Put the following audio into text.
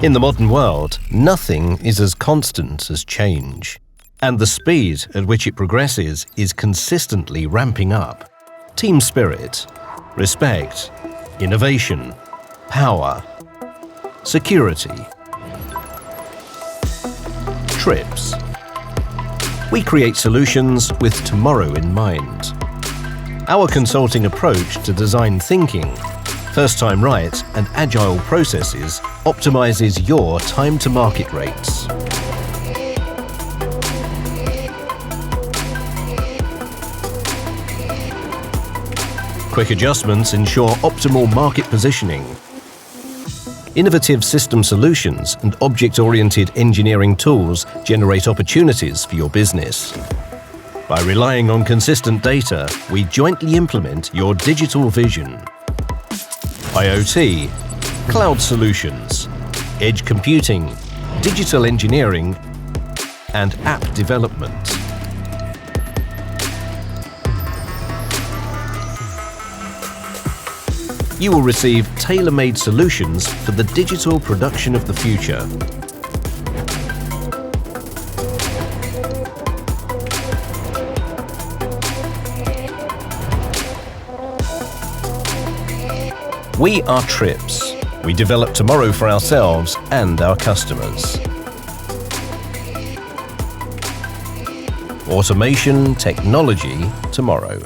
In the modern world, nothing is as constant as change, and the speed at which it progresses is consistently ramping up. Team spirit, respect, innovation, power, security. Trips. We create solutions with tomorrow in mind. Our consulting approach to design thinking, first time right, and agile processes optimizes your time to market rates. Quick adjustments ensure optimal market positioning. Innovative system solutions and object-oriented engineering tools generate opportunities for your business. By relying on consistent data, we jointly implement your digital vision. IoT, cloud solutions, edge computing, digital engineering, and app development. You will receive tailor-made solutions for the digital production of the future. We are Trips. We develop tomorrow for ourselves and our customers. Automation, technology, tomorrow.